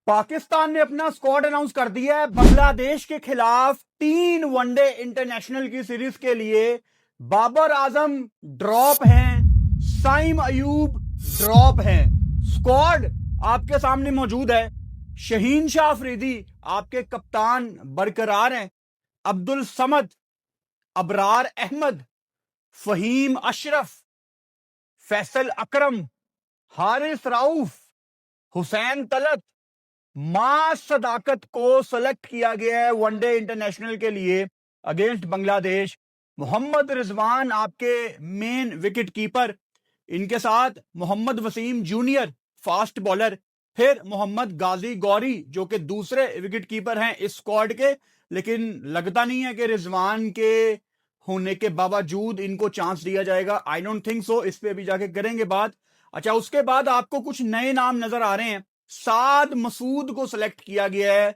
पाकिस्तान ने अपना squad announce कर दिया है। बांग्लादेश के खिलाफ 3 वनडे इंटरनेशनल की सीरीज के लिए बाबर आजम ड्रॉप हैं, साइम अयूब ड्रॉप हैं। स्क्वाड आपके सामने मौजूद है। शहीन शाह अफरीदी आपके कप्तान बरकरार हैं। अब्दुल समद, अबरार अहमद, फहीम अशरफ, फैसल अकरम, हारिस राउफ, हुसैन तलत, मां सदाकत को सेलेक्ट किया गया है वनडे इंटरनेशनल के लिए अगेंस्ट बांग्लादेश। मोहम्मद रिजवान आपके मेन विकेट कीपर, इनके साथ Mohammad Waseem junior fast bowler, फिर मोहम्मद गाजी गौरी जो कि दूसरे विकेट कीपर हैं इस स्क्वाड के। लेकिन लगता नहीं है कि रिजवान के होने के बावजूद इनको चांस दिया जाएगा। I don't think so. इस पे अभी जाके करेंगे बात। अच्छा, उसके बाद आपको कुछ नए नाम नजर आ रहे हैं। साद मसूद को सिलेक्ट किया गया है।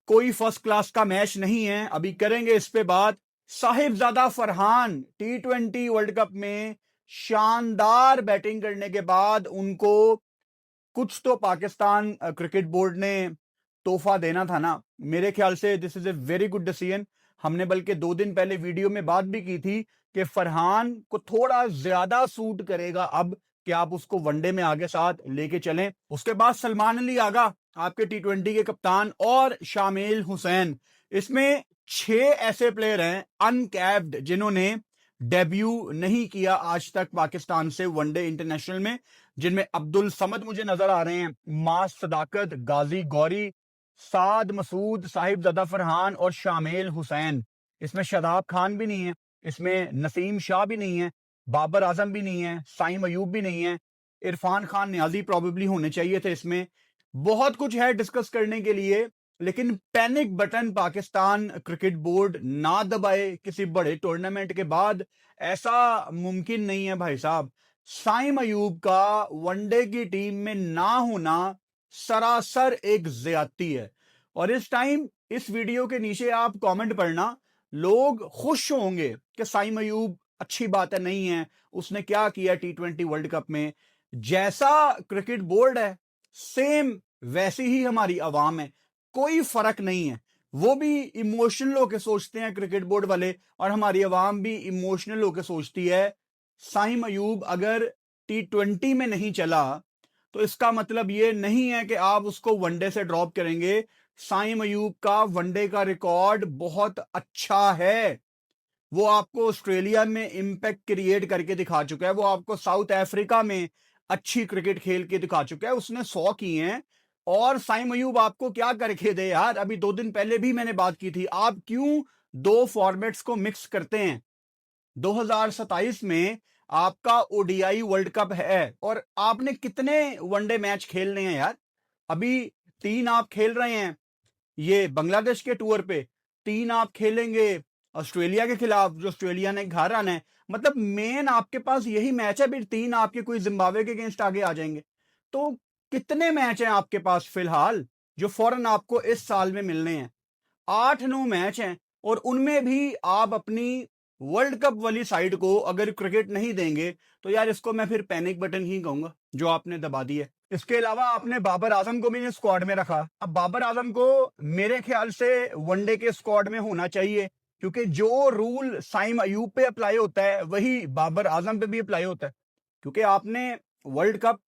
कोई फर्स्ट क्लास का मैच नहीं है, अभी करेंगे इस पे बात। Sahibzada Farhan T20 world cup में शानदार बैटिंग करने के बाद उनको कुछ तो पाकिस्तान क्रिकेट बोर्ड ने तोहफा देना था ना। मेरे ख्याल से this is a very good decision. हमने बल्कि 2 दिन पहले वीडियो में बात भी की थी कि फरहान को थोड़ा ज्यादा सूट करेगा अब कि आप उसको वनडे में आगे साथ लेके चलें। उसके बाद सलमान अली आगा आपके T20 के कप्तान और शामिल हुसैन। इसमें 6 ऐसे प्लेयर हैं अनकैप्ड जिन्होंने डेब्यू नहीं किया आज तक पाकिस्तान से वनडे इंटरनेशनल में, जिनमें अब्दुल समद मुझे नजर आ रहे हैं, मास सदाकत, गाजी गौरी, साद मसूद, साहिबजादा फरहान और शामिल हुसैन। इसमें शदाब खान भी नहीं है, इसमें नसीम शाह भी नहीं है, बाबर आजम भी नहीं है, साइम अयूब भी नहीं है, इरफान खान न्याजी प्रॉबेबली होने चाहिए थे इसमें। बहुत कुछ है डिस्कस करने के लिए, लेकिन panic button Pakistan cricket board ना दबाए किसी बड़े टूर्नामेंट के बाद, ऐसा मुमकिन नहीं है भाई साहब। साइम अयूब का वनडे की टीम में ना होना सरासर एक ज्यादती है। और इस टाइम इस वीडियो के नीचे आप कमेंट पढ़ना, लोग खुश होंगे कि साइम अयूब अच्छी बात है नहीं है, उसने क्या किया T20 वर्ल्ड कप में। जैसा क्रिकेट बोर्ड है सेम वैसी ही हमारी आवाम है, कोई फर्क नहीं है। वो भी इमोशनल होकर सोचते हैं क्रिकेट बोर्ड वाले, और हमारी आवाम भी इमोशनल होकर सोचती है। साइम अयूब अगर T20 में नहीं चला तो इसका मतलब ये नहीं है कि आप उसको वनडे से ड्रॉप करेंगे। साइम अयूब का वनडे का रिकॉर्ड बहुत अच्छा है। वो आपको ऑस्ट्रेलिया में इंपैक्ट क्रिएट करके दिखा चुका है, वो आपको साउथ अफ्रीका में अच्छी क्रिकेट खेल के दिखा चुका है, उसने 100 किए हैं। और साइम अयूब आपको क्या करके दे यार, अभी 2 दिन पहले भी मैंने बात की थी। आप क्यों दो फॉर्मेट्स को मिक्स करते हैं? 2027 में आपका ओडीआई वर्ल्ड कप है और आपने कितने वनडे मैच खेलने हैं यार? अभी 3 आप खेल रहे हैं ये बांग्लादेश के टूर पे, 3 आप खेलेंगे ऑस्ट्रेलिया के खिलाफ जो ऑस्ट्रेलिया ने घर आना है। मतलब मेन आपके पास यही मैच है, फिर 3 आपके कोई जिम्बाब्वे के अगेंस्ट आगे आ जाएंगे। तो कितने मैच हैं आपके पास फिलहाल जो फौरन आपको इस साल में मिलने हैं? 8-9 मैच हैं, और उनमें भी आप अपनी वर्ल्ड कप वाली साइड को अगर क्रिकेट नहीं देंगे तो यार इसको मैं फिर पैनिक बटन ही कहूंगा जो आपने दबा दी है। इसके अलावा आपने बाबर आजम को भी स्क्वाड में रखा। अब बाबर आजम को मेरे ख्याल से वनडे के स्क्वाड में होना चाहिए, क्योंकि जो रूल साइम अयूब पे अप्लाई होता है वही बाबर आजम पे भी अप्लाई होता है। क्योंकि आपने वर्ल्ड कप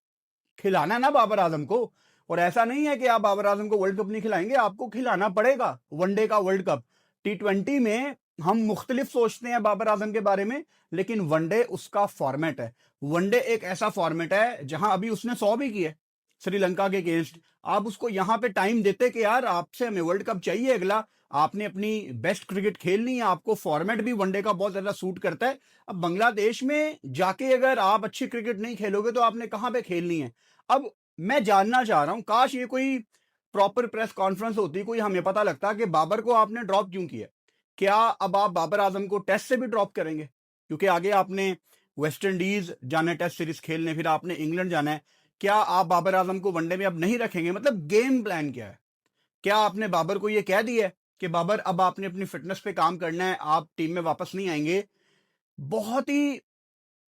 खिलाना ना बाबर आजम को, और ऐसा नहीं है कि आप बाबर आजम को वर्ल्ड कप नहीं खिलाएंगे, आपको खिलाना पड़ेगा वनडे का वर्ल्ड कप। T20 में हम मुख्तलिफ सोचते हैं बाबर आजम के बारे में, लेकिन वनडे उसका फॉर्मेट है। वनडे एक ऐसा फॉर्मेट है जहां अभी उसने 100 भी किए श्रीलंका के अगेंस्ट। आप उसको यहां पे टाइम देते कि यार आपसे हमें वर्ल्ड कप चाहिए अगला, आपने अपनी बेस्ट क्रिकेट खेलनी है, आपको फॉर्मेट भी वनडे का बहुत ज्यादा सूट करता है। अब बांग्लादेश में जाके अगर आप अच्छी क्रिकेट नहीं खेलोगे तो आपने कहां पे खेलनी है? अब मैं जानना चाह रहा हूं, काश ये कोई प्रॉपर प्रेस कॉन्फ्रेंस होती, कोई हमें पता लगता कि बाबर को आपने ड्रॉप क्यों किया। क्या अब आप बाबर आजम को टेस्ट से भी ड्रॉप करेंगे? क्योंकि आगे आपने वेस्ट इंडीज जाना है टेस्ट सीरीज खेलने, फिर आपने इंग्लैंड जाना है। क्या आप बाबर आजम को वनडे में अब नहीं रखेंगे? मतलब गेम प्लान क्या है? क्या आपने बाबर को यह कह दिया है कि बाबर अब आपने अपनी फिटनेस पे काम करना है, आप टीम में वापस नहीं आएंगे? बहुत ही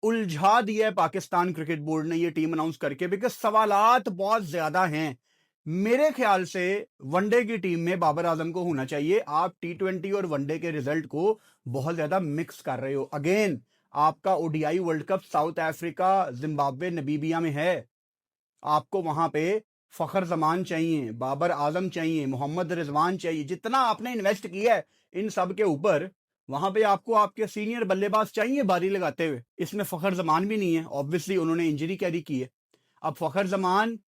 उलझा दिया है पाकिस्तान क्रिकेट बोर्ड ने ये टीम अनाउंस करके, बिकॉज सवालात बहुत ज्यादा हैं। मेरे ख्याल से वनडे की टीम में बाबर आजम को होना चाहिए। आप T20 और वनडे के रिजल्ट को बहुत ज्यादा मिक्स कर रहे हो। अगेन आपका ODI world cup south Africa, Zimbabwe, नबीबिया में है। आपको वहां पे फखर जमान चाहिए, बाबर आजम चाहिए, मोहम्मद रिजवान चाहिए। जितना आपने इन्वेस्ट किया है इन सब के ऊपर, वहां पे आपको आपके सीनियर बल्लेबाज चाहिए बारी लगाते हुए। इसमें फखर जमान भी नहीं है, ऑब्वियसली उन्होंने इंजरी कैरी की है। अब फखर जमान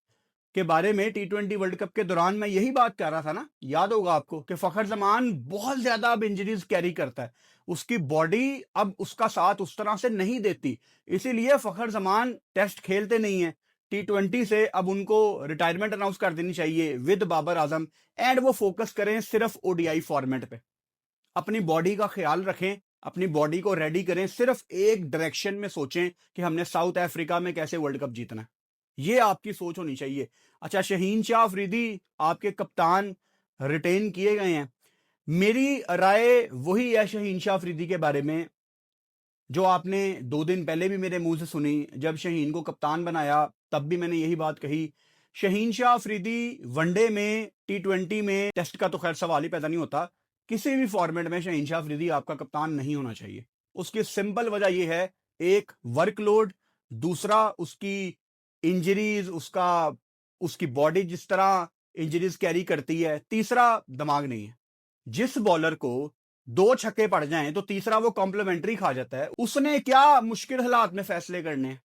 के बारे में T20 वर्ल्ड कप के दौरान मैं यही बात कर रहा था ना, याद होगा आपको, कि फखर जमान बहुत ज्यादा अब इंजरीज कैरी करता है। उसकी बॉडी अब उसका साथ उस तरह से नहीं देती, इसीलिए फखर जमान टेस्ट खेलते नहीं है। T20 से अब उनको रिटायरमेंट अनाउंस कर देनी चाहिए विद बाबर आजम, एंड वो फोकस करें सिर्फ ओडीआई फॉर्मेट पे। अपनी बॉडी का ख्याल रखें, अपनी बॉडी को रेडी करें, सिर्फ एक डायरेक्शन में सोचें कि हमने साउथ अफ्रीका में कैसे वर्ल्ड कप जीतना है। ये आपकी सोच होनी चाहिए। अच्छा, शहीन शाह अफरीदी आपके कप्तान रिटेन किए गए हैं। मेरी राय वही है शहीन शाह अफरीदी के बारे में जो आपने 2 दिन पहले भी मेरे मुंह से सुनी। जब शहीन को कप्तान बनाया तब भी मैंने यही बात कही। शहीन शाह अफरीदी वनडे में, T20 में, टेस्ट का तो खैर सवाल ही पैदा नहीं होता, किसी भी फॉर्मेट में शहीन शाह अफरीदी आपका कप्तान नहीं होना चाहिए। उसकी सिंपल वजह यह है, एक वर्कलोड, दूसरा उसकी इंजरीज, उसकी बॉडी जिस तरह इंजरीज कैरी करती है, तीसरा दिमाग नहीं है। जिस बॉलर को 2 छक्के पड़ जाएं तो तीसरा वो कॉम्प्लीमेंट्री खा जाता है। उसने क्या मुश्किल हालात में फैसले करने हैं।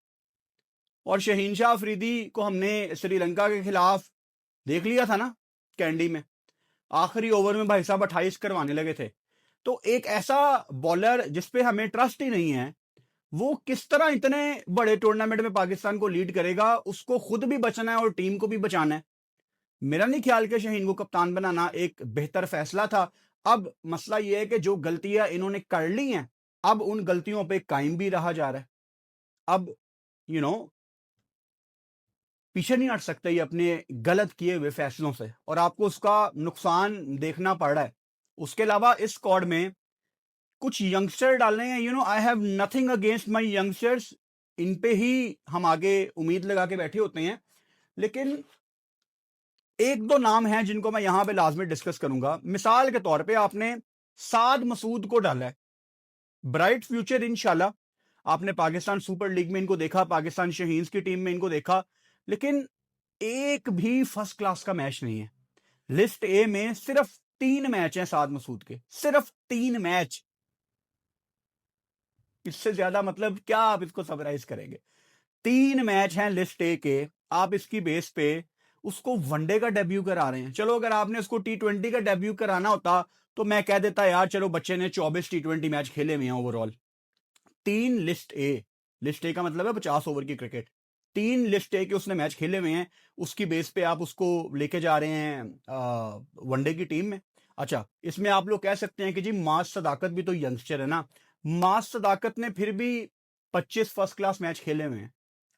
और शहीन शाह अफरीदी को हमने श्रीलंका के खिलाफ देख लिया था ना, कैंडी में आखिरी ओवर में भाई साहब 28 करवाने लगे थे। तो एक ऐसा बॉलर जिसपे हमें ट्रस्ट ही नहीं है, वो किस तरह इतने बड़े टूर्नामेंट में पाकिस्तान को लीड करेगा। उसको खुद भी बचना है और टीम को भी बचाना है। मेरा नहीं ख्याल कि शहीन को कप्तान बनाना एक बेहतर फैसला था। अब मसला यह है कि जो गलतियां इन्होंने कर ली हैं, अब उन गलतियों पे कायम भी रहा जा रहा है। अब यू नो पीछे नहीं हट सकते ये अपने गलत किए हुए फैसलों से, और आपको उसका नुकसान देखना पड़ रहा है। उसके अलावा इस स्क्वाड में कुछ यंगस्टर डालने हैं। I have nothing against my youngsters, इन पे ही हम आगे उम्मीद लगा के बैठे होते हैं। लेकिन एक दो नाम हैं जिनको मैं यहां पे लाजमी डिस्कस करूंगा। मिसाल के तौर पे आपने साद मसूद को डाला है, ब्राइट फ्यूचर इंशाल्लाह। आपने पाकिस्तान सुपर लीग में इनको देखा, पाकिस्तान शहीन्स की टीम में इनको देखा, लेकिन एक भी फर्स्ट क्लास का मैच नहीं है। लिस्ट ए में सिर्फ 3 मैच हैं साद मसूद के, सिर्फ 3 मैच। इससे ज्यादा मतलब क्या आप इसको समराइज करेंगे? 3 मैच हैं लिस्ट ए के, आप इसकी बेस पे उसको वनडे का डेब्यू करा रहे हैं। चलो अगर आपने उसको T20 का डेब्यू कराना होता तो मैं कह देता यार चलो बच्चे ने 24 T20 मैच खेले हुए हैं ओवरऑल। 3 लिस्ट ए का मतलब है 50 ओवर की क्रिकेट। 3 लिस्ट ए के उसने मैच खेले हुए हैं, उसकी बेस पे आप उसको लेके जा रहे हैं वनडे की टीम में। अच्छा, इसमें आप लोग कह सकते हैं कि जी मास सदाकत भी तो यंगस्टर है ना। मास सदाकत ने फिर भी 25 फर्स्ट क्लास मैच खेले हुए हैं,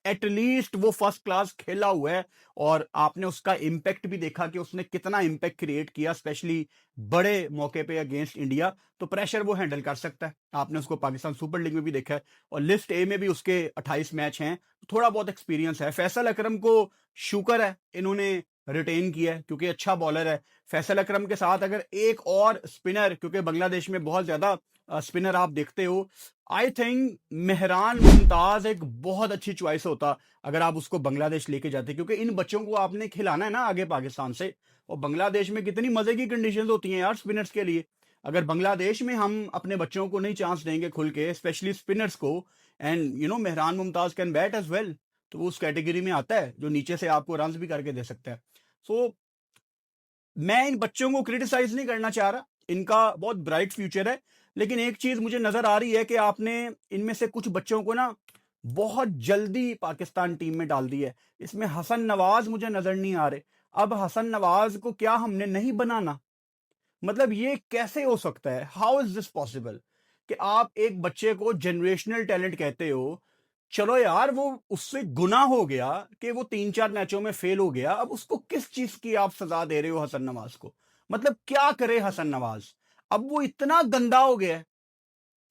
एटलीस्ट वो फर्स्ट क्लास खेला हुआ है। और आपने उसका इंपैक्ट भी देखा कि उसने कितना इंपैक्ट क्रिएट किया, स्पेशली बड़े मौके पे अगेंस्ट इंडिया। तो प्रेशर वो हैंडल कर सकता है। आपने उसको पाकिस्तान सुपर लीग में भी देखा है, और लिस्ट ए में भी उसके 28 मैच हैं, थोड़ा बहुत एक्सपीरियंस है। फैसल अकरम को शुक्र है इन्होंने रिटेन किया है क्योंकि अच्छा बॉलर है। फैसल अकरम के साथ अगर एक और स्पिनर, क्योंकि बांग्लादेश में बहुत ज्यादा स्पिनर आप देखते हो, आई थिंक मेहरान मुमताज एक बहुत अच्छी चॉइस होता अगर आप उसको बांग्लादेश लेके जाते, क्योंकि इन बच्चों को आपने खिलाना है ना आगे पाकिस्तान से। और बांग्लादेश में कितनी मजे की कंडीशंस होती हैं यार स्पिनर्स के लिए। अगर बांग्लादेश में हम अपने बच्चों को नहीं चांस देंगे खुल के, स्पेशली स्पिनर्स को, and Mehran Mumtaz can bat as well, तो वो उस कैटेगरी में आता है जो नीचे से आपको रन भी करके दे सकता है। सो मैं इन बच्चों को क्रिटिसाइज नहीं करना चाह रहा, इनका बहुत ब्राइट फ्यूचर है। लेकिन एक चीज मुझे नजर आ रही है कि आपने इनमें से कुछ बच्चों को ना बहुत जल्दी पाकिस्तान टीम में डाल दिया है। इसमें हसन नवाज मुझे नजर नहीं आ रहे। अब हसन नवाज को क्या हमने नहीं बनाना? मतलब ये कैसे हो सकता है? हाउ इज दिस पॉसिबल कि आप एक बच्चे को जनरेशनल टैलेंट कहते हो? चलो यार, वो उससे गुनाह हो गया कि वो 3-4 मैचों में फेल हो गया, अब उसको किस चीज की आप सजा दे रहे हो हसन नवाज को? मतलब क्या करे हसन नवाज? अब वो इतना गंदा हो गया है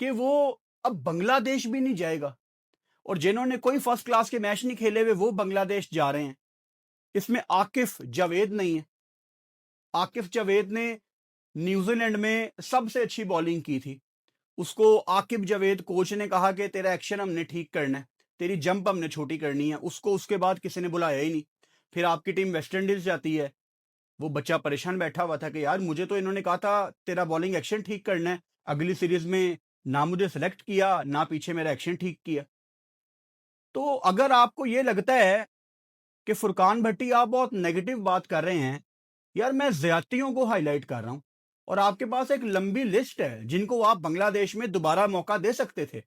कि वो अब बांग्लादेश भी नहीं जाएगा, और जिन्होंने कोई फर्स्ट क्लास के मैच नहीं खेले हुए वो बांग्लादेश जा रहे हैं। इसमें आकिफ जावेद नहीं है। आकिफ जावेद ने न्यूजीलैंड में सबसे अच्छी बॉलिंग की थी। उसको आकिफ जावेद कोच ने कहा कि तेरा एक्शन हमने ठीक करना है, तेरी जंप हमने छोटी करनी है। उसको उसके बाद किसी ने बुलाया ही नहीं। फिर आपकी टीम वेस्ट इंडीज जाती है। वो बच्चा परेशान बैठा हुआ था कि यार मुझे तो इन्होंने कहा था तेरा बॉलिंग एक्शन ठीक करना है, अगली सीरीज में ना मुझे सेलेक्ट किया ना पीछे मेरा एक्शन ठीक किया। तो अगर आपको ये लगता है कि फुरकान भट्टी आप बहुत नेगेटिव बात कर रहे हैं, यार मैं ज्यादतियों को हाईलाइट कर रहा हूं और आपके पास एक लंबी लिस्ट है जिनको आप बांग्लादेश में दोबारा मौका दे सकते थे।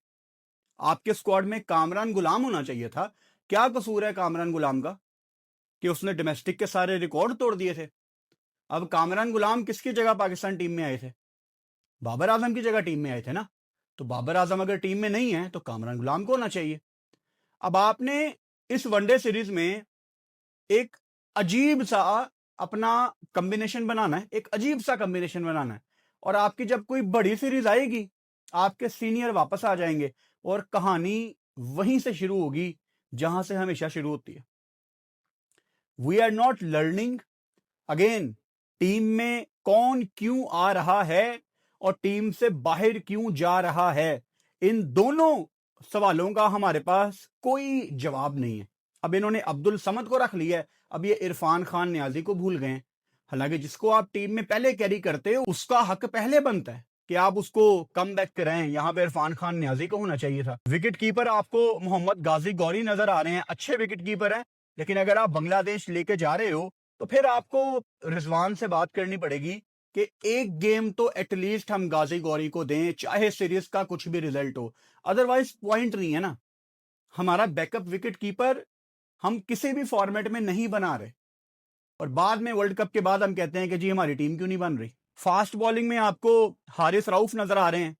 आपके स्क्वाड में कामरान गुलाम होना चाहिए था। क्या कसूर है कामरान गुलाम का कि उसने डोमेस्टिक के सारे रिकॉर्ड तोड़ दिए थे? अब कामरान गुलाम किसकी जगह पाकिस्तान टीम में आए थे? बाबर आजम की जगह टीम में आए थे ना। तो बाबर आजम अगर टीम में नहीं है तो कामरान गुलाम को होना चाहिए। अब आपने इस वनडे सीरीज में एक अजीब सा अपना कॉम्बिनेशन बनाना है, एक अजीब सा कॉम्बिनेशन बनाना है। और आपकी जब कोई बड़ी सीरीज आएगी, आपके सीनियर वापस आ जाएंगे और कहानी वहीं से शुरू होगी जहां से हमेशा शुरू होती है। We are not learning. Again, team में कौन क्यों आ रहा है और टीम से बाहर क्यों जा रहा है, इन दोनों सवालों का हमारे पास कोई जवाब नहीं है। अब इन्होंने अब्दुल समद को रख लिया है, अब ये इरफान खान न्याजी को भूल गए। हालांकि जिसको आप टीम में पहले कैरी करते हो उसका हक पहले बनता है कि आप उसको कम बैक कराएं। यहां पे इरफान खान न्याजी को होना चाहिए था। विकेट कीपर आपको मोहम्मद गाजी गौरी नजर आ रहे हैं, अच्छे विकेट कीपर हैं, लेकिन अगर आप बांग्लादेश लेके जा रहे हो तो फिर आपको रिजवान से बात करनी पड़ेगी कि एक गेम तो एटलीस्ट हम गाजी गौरी को दें, चाहे सीरीज का कुछ भी रिजल्ट हो। अदरवाइज पॉइंट नहीं है ना। हमारा बैकअप विकेट कीपर हम किसी भी फॉर्मेट में नहीं बना रहे और बाद में वर्ल्ड कप के बाद हम कहते हैं कि जी हमारी टीम क्यों नहीं बन रही। फास्ट बॉलिंग में आपको हारिस रऊफ नजर आ रहे हैं,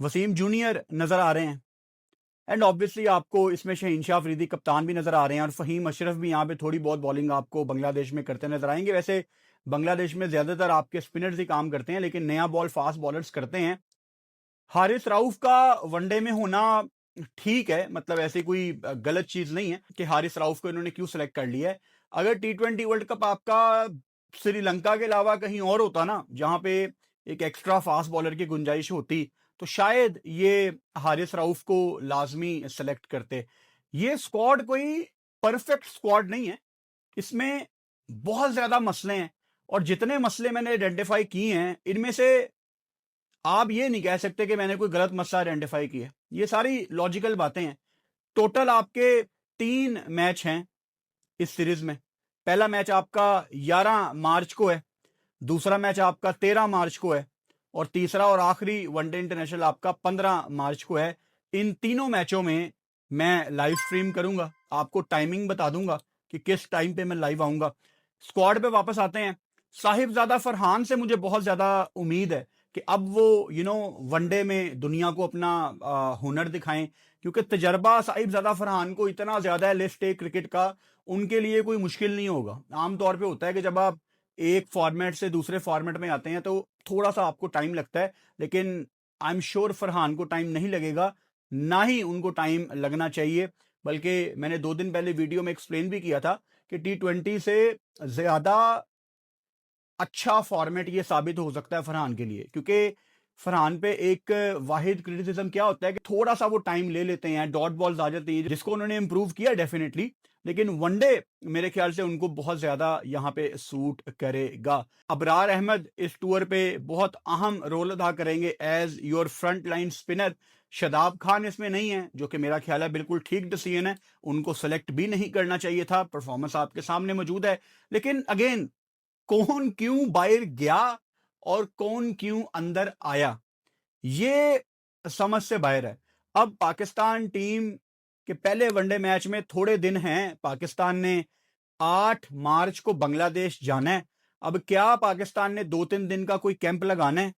वसीम जूनियर नजर आ रहे हैं, एंड ऑब्वियसली आपको इसमें शहीन शाह अफरीदी कप्तान भी नजर आ रहे हैं और फहीम अशरफ भी यहाँ पे थोड़ी बहुत बॉलिंग आपको बांग्लादेश में करते नजर आएंगे। वैसे बांग्लादेश में ज्यादातर आपके स्पिनर्स ही काम करते हैं, लेकिन नया बॉल फास्ट बॉलर्स करते हैं। हारिस रऊफ का वनडे में होना ठीक है, मतलब ऐसी कोई गलत चीज नहीं है कि हारिस रऊफ को इन्होंने क्यों सिलेक्ट कर लिया है। अगर T20 वर्ल्ड कप आपका श्रीलंका के अलावा कहीं और होता ना, जहां पे एक एक्स्ट्रा फास्ट बॉलर की गुंजाइश होती, तो शायद ये हारिस रऊफ को लाजमी सेलेक्ट करते। ये स्क्वाड कोई परफेक्ट स्क्वाड नहीं है, इसमें बहुत ज्यादा मसले हैं और जितने मसले मैंने आइडेंटिफाई किए हैं इनमें से आप ये नहीं कह सकते कि मैंने कोई गलत मसला आइडेंटिफाई किया। ये सारी लॉजिकल बातें हैं। टोटल आपके 3 मैच हैं इस सीरीज में। पहला मैच आपका 11 मार्च को है, दूसरा मैच आपका 13 मार्च को है और तीसरा और आखिरी वनडे इंटरनेशनल आपका 15 मार्च को है। इन तीनों मैचों में मैं लाइव स्ट्रीम करूंगा, आपको टाइमिंग बता दूंगा कि किस टाइम पे मैं लाइव आऊंगा। स्क्वाड पे वापस आते हैं। साहिबजादा फरहान से मुझे बहुत ज्यादा उम्मीद है कि अब वो वनडे में दुनिया को अपना हुनर दिखाएं, क्योंकि तजर्बा साहिबजादा फरहान को इतना ज्यादा है लिस्ट ए क्रिकेट का, उनके लिए कोई मुश्किल नहीं होगा। आमतौर पे होता है कि जब आप एक फॉर्मेट से दूसरे फॉर्मेट में आते हैं तो थोड़ा सा आपको टाइम लगता है, लेकिन आई एम श्योर फरहान को टाइम नहीं लगेगा, ना ही उनको टाइम लगना चाहिए। बल्कि मैंने 2 दिन पहले वीडियो में एक्सप्लेन भी किया था कि T20 से ज्यादा अच्छा फॉर्मेट ये साबित हो सकता है फरहान के लिए, क्योंकि फरहान पे एक वाहिद क्रिटिसिज्म क्या होता है कि थोड़ा सा वो टाइम ले लेते हैं, डॉट बॉल्स आ जाती हैं, जिसको उन्होंने इंप्रूव किया डेफिनेटली, लेकिन वनडे मेरे ख्याल से उनको बहुत ज्यादा यहाँ पे सूट करेगा। अबरार अहमद इस टूर पे बहुत अहम रोल अदा करेंगे as your front line spinner. Shadab Khan इसमें नहीं है, जो कि मेरा ख्याल है बिल्कुल ठीक डिसीजन है, उनको सेलेक्ट भी नहीं करना चाहिए था। परफॉर्मेंस आपके सामने मौजूद है, लेकिन अगेन कौन क्यों बाहर गया और कौन क्यों अंदर आया, ये समझ से बाहर है। अब पाकिस्तान टीम के पहले वनडे मैच में थोड़े दिन हैं, पाकिस्तान ने 8 मार्च को बांग्लादेश जाना है। अब क्या पाकिस्तान ने 2-3 दिन का कोई कैंप लगाना है?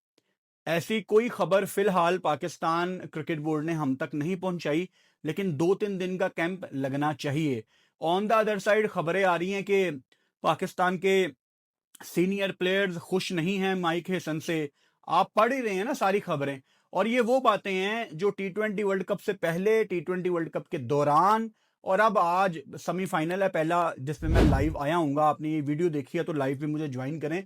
ऐसी कोई खबर फिलहाल पाकिस्तान क्रिकेट बोर्ड ने हम तक नहीं पहुंचाई, लेकिन 2-3 दिन का कैंप लगना चाहिए। ऑन द अदर साइड खबरें आ रही हैं कि पाकिस्तान के सीनियर प्लेयर्स खुश नहीं हैं माइक हेसन से। आप पढ़ ही रहे हैं ना सारी खबरें, और ये वो बातें हैं जो T20 वर्ल्ड कप से पहले, T20 वर्ल्ड कप के दौरान और अब आज सेमीफाइनल है पहला जिसमें मैं लाइव आया हूँ। आपने ये वीडियो देखी है तो लाइव पे मुझे ज्वाइन करें।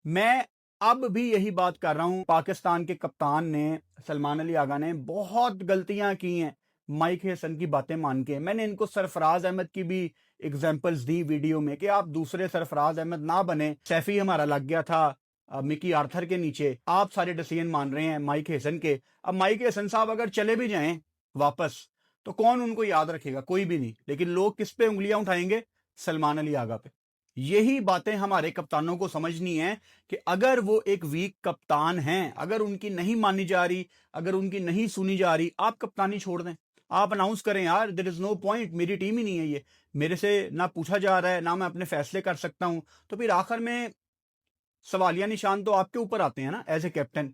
मैं अब भी यही बात कर रहा हूं, पाकिस्तान के कप्तान ने, सलमान अली आगा ने बहुत गलतियां की हैं माइक हेसन की बातें मान के। मैंने इनको सरफराज अहमद की भी एग्जांपल्स दी वीडियो में कि आप दूसरे सरफराज अहमद ना बने। सैफी हमारा लग गया था मिकी आर्थर के नीचे, आप सारे डिसीजन मान रहे हैं माइक हेसन के। अब माइक हेसन साहब अगर चले भी जाएं वापस तो कौन उनको याद रखेगा? कोई भी नहीं। लेकिन लोग किस पे उंगलियां उठाएंगे? सलमान अली आगा पे। यही बातें हमारे कप्तानों को समझनी है कि अगर वो एक वीक कप्तान हैं, अगर उनकी नहीं मानी जा रही, अगर उनकी नहीं सुनी जा रही, आप कप्तानी छोड़ दें। आप अनाउंस करें यार, देयर इज नो पॉइंट, मेरी टीम ही नहीं है, ये मेरे से ना पूछा जा रहा है, ना मैं अपने फैसले कर सकता हूं। तो फिर आखिर में सवालिया निशान तो आपके ऊपर आते हैं ना एज ए कैप्टन।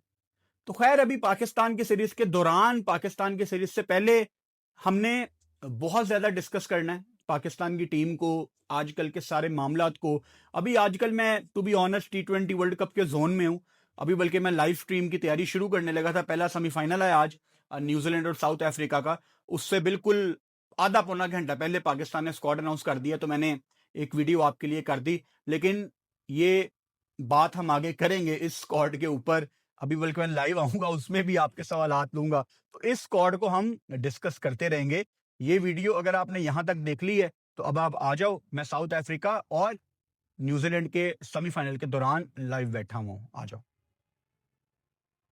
तो खैर, अभी पाकिस्तान की सीरीज के दौरान, पाकिस्तान की सीरीज से पहले हमने बहुत ज्यादा डिस्कस करना है पाकिस्तान की टीम को, आजकल के सारे मामलात को। अभी आजकल मैं to be honest T20 world cup के जोन में हूं। अभी बल्कि मैं लाइव स्ट्रीम की तैयारी शुरू करने लगा था। पहला सेमीफाइनल है आज न्यूजीलैंड और साउथ अफ्रीका का। उससे बिल्कुल आधा पौना घंटा पहले पाकिस्तान ने स्क्वाड अनाउंस कर दिया, तो मैंने एक वीडियो आपके लिए कर दी। लेकिन ये बात हम आगे करेंगे इस स्क्वाड के ऊपर। अभी बल्कि मैं लाइव आऊंगा, उसमें भी आपके सवालात लूंगा। तो इस स्क्वाड को हम डिस्कस करते रहेंगे। ये वीडियो अगर आपने यहां तक देख ली है तो अब आप आ जाओ। मैं साउथ अफ्रीका और न्यूजीलैंड के सेमीफाइनल के दौरान लाइव बैठा हुआ हूं, आ जाओ।